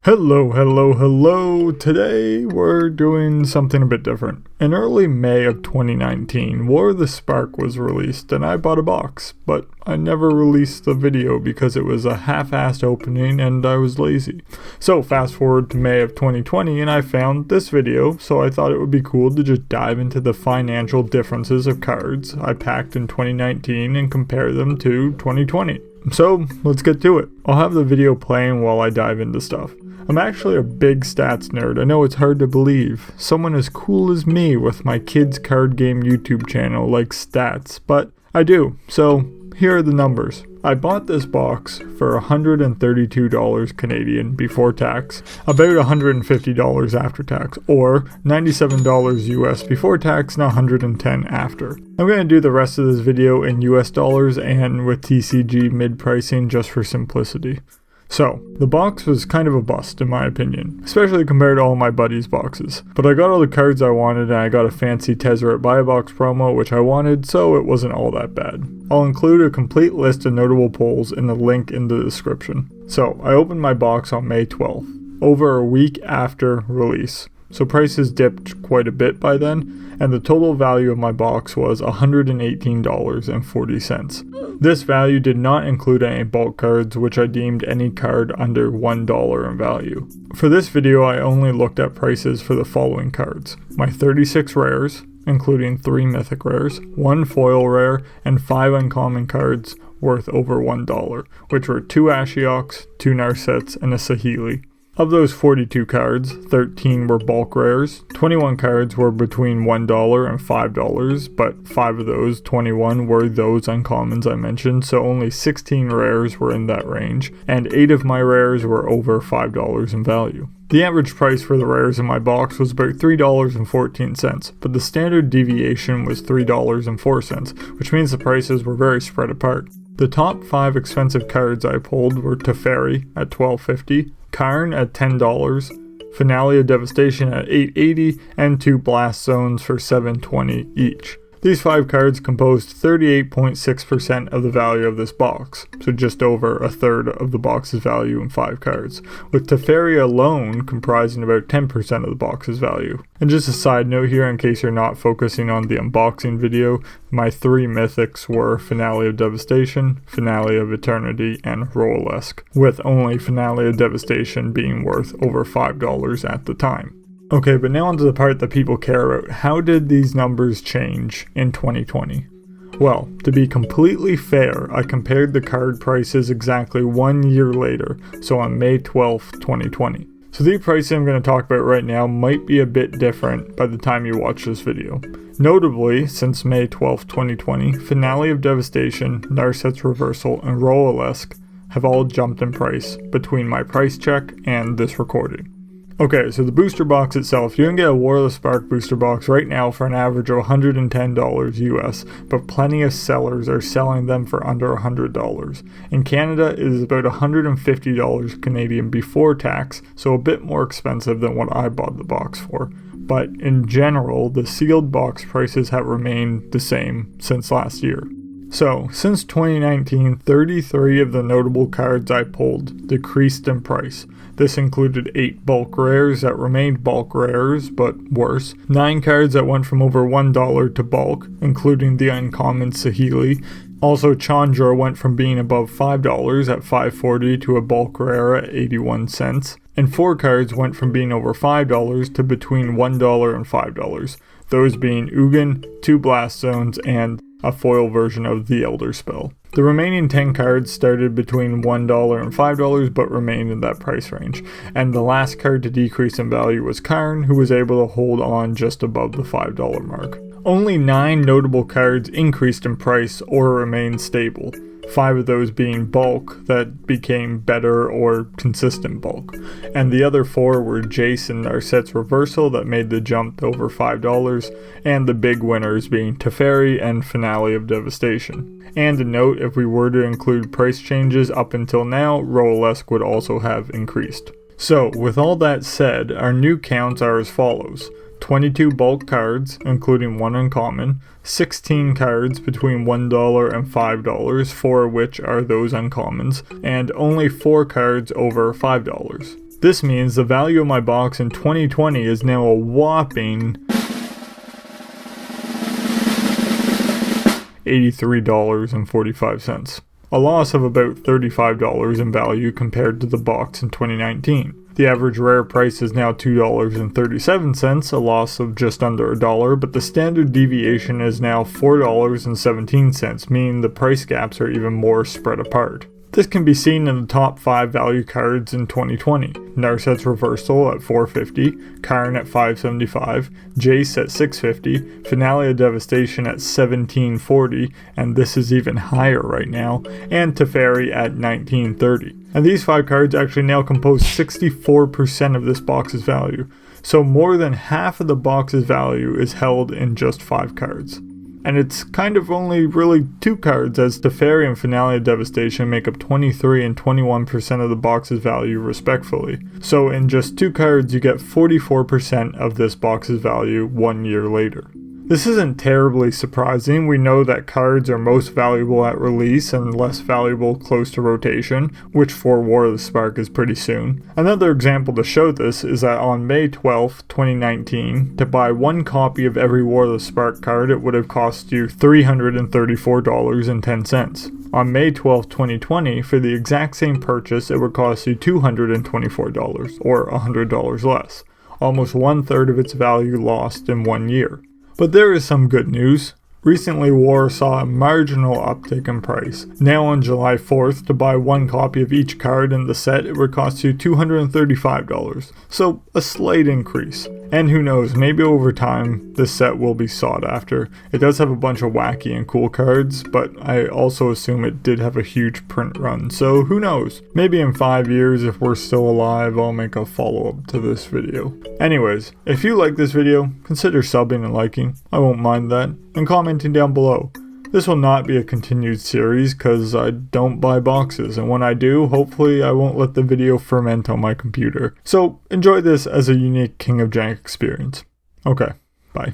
Hello. Today we're doing something a bit different. In early May of 2019, War of the Spark was released and I bought a box, but I never released the video because it was a half-assed opening and I was lazy. So fast forward to May of 2020 and I found this video, so I thought it would be cool to just dive into the financial differences of cards I packed in 2019 and compare them to 2020. So let's get to it. I'll have the video playing while I dive into stuff. I'm actually a big stats nerd. I know it's hard to believe. Someone as cool as me with my kids card game YouTube channel likes stats, but I do. So here are the numbers. I bought this box for $132 Canadian before tax, about $150 after tax, or $97 US before tax and $110 after. I'm going to do the rest of this video in US dollars and with TCG mid pricing just for simplicity. So, the box was kind of a bust in my opinion, especially compared to all my buddies' boxes. But I got all the cards I wanted and I got a fancy Tezzeret Buy a Box promo which I wanted, so it wasn't all that bad. I'll include a complete list of notable pulls in the link in the description. So, I opened my box on May 12th, over a week after release. So prices dipped quite a bit by then, and the total value of my box was $118.40. This value did not include any bulk cards, which I deemed any card under $1 in value. For this video, I only looked at prices for the following cards: my 36 rares, including 3 mythic rares, 1 foil rare, and 5 uncommon cards worth over $1, which were 2 Ashioks, 2 Narsets, and a Saheeli. Of those 42 cards, 13 were bulk rares, 21 cards were between $1 and $5, but 5 of those 21 were those uncommons I mentioned, so only 16 rares were in that range, and 8 of my rares were over $5 in value. The average price for the rares in my box was about $3.14, but the standard deviation was $3.04, which means the prices were very spread apart. The top 5 expensive cards I pulled were Teferi at $12.50, Karn at $10, Finale of Devastation at $8.80, and 2 Blast Zones for $7.20 each. These 5 cards composed 38.6% of the value of this box, so just over a third of the box's value in 5 cards, with Teferi alone comprising about 10% of the box's value. And just a side note here, in case you're not focusing on the unboxing video, my 3 mythics were Finale of Devastation, Finale of Eternity, and Roalesque, with only Finale of Devastation being worth over $5 at the time. Okay, but now onto the part that people care about. How did these numbers change in 2020? Well, to be completely fair, I compared the card prices exactly 1 year later, so on May 12th, 2020. So the pricing I'm going to talk about right now might be a bit different by the time you watch this video. Notably, since May 12th, 2020, Finale of Devastation, Narset's Reversal, and Roalesque have all jumped in price between my price check and this recording. Okay, so the booster box itself, you can get a War of the Spark booster box right now for an average of $110 US, but plenty of sellers are selling them for under $100. In Canada, it is about $150 Canadian before tax, so a bit more expensive than what I bought the box for. But in general, the sealed box prices have remained the same since last year. So, since 2019, 33 of the notable cards I pulled decreased in price. This included 8 bulk rares that remained bulk rares, but worse. 9 cards that went from over $1 to bulk, including the uncommon Saheeli. Also, Chandra went from being above $5 at $5.40 to a bulk rare at 81 cents. And 4 cards went from being over $5 to between $1 and $5. Those being Ugin, 2 Blast Zones, and a foil version of the Elder Spell. The remaining 10 cards started between $1 and $5 but remained in that price range, and the last card to decrease in value was Karn, who was able to hold on just above the $5 mark. Only 9 notable cards increased in price or remained stable, 5 of those being bulk that became better or consistent bulk, and the other 4 were Jace and Narset's Reversal that made the jump to over $5, and the big winners being Teferi and Finale of Devastation. And a note, if we were to include price changes up until now, Roalesque would also have increased. So, with all that said, our new counts are as follows: 22 bulk cards, including 1 uncommon, 16 cards between $1 and $5, 4 of which are those uncommons, and only 4 cards over $5. This means the value of my box in 2020 is now a whopping $83.45, a loss of about $35 in value compared to the box in 2019. The average rare price is now $2.37, a loss of just under $1, but the standard deviation is now $4.17, meaning the price gaps are even more spread apart. This can be seen in the top 5 value cards in 2020. Narset's Reversal at $4.50, Karn at $5.75, Jace at $6.50, Finale of Devastation at $17.40, and this is even higher right now, and Teferi at $19.30. And these 5 cards actually now compose 64% of this box's value, so more than half of the box's value is held in just 5 cards. And it's kind of only really 2 cards, as Teferi and Finale of Devastation make up 23 and 21% of the box's value respectively. So in just 2 cards you get 44% of this box's value 1 year later. This isn't terribly surprising. We know that cards are most valuable at release and less valuable close to rotation, which for War of the Spark is pretty soon. Another example to show this is that on May 12, 2019, to buy 1 copy of every War of the Spark card, it would have cost you $334.10. On May 12, 2020, for the exact same purchase, it would cost you $224, or $100 less. Almost 1/3 of its value lost in 1 year. But there is some good news. Recently, War saw a marginal uptick in price. Now on July 4th, to buy 1 copy of each card in the set, it would cost you $235, so a slight increase. And who knows, maybe over time, this set will be sought after. It does have a bunch of wacky and cool cards, but I also assume it did have a huge print run, so who knows? Maybe in 5 years, if we're still alive, I'll make a follow-up to this video. Anyways, if you like this video, consider subbing and liking. I won't mind that. And commenting down below. This will not be a continued series because I don't buy boxes, and when I do, hopefully I won't let the video ferment on my computer. So enjoy this as a unique King of Jank experience. Okay, bye.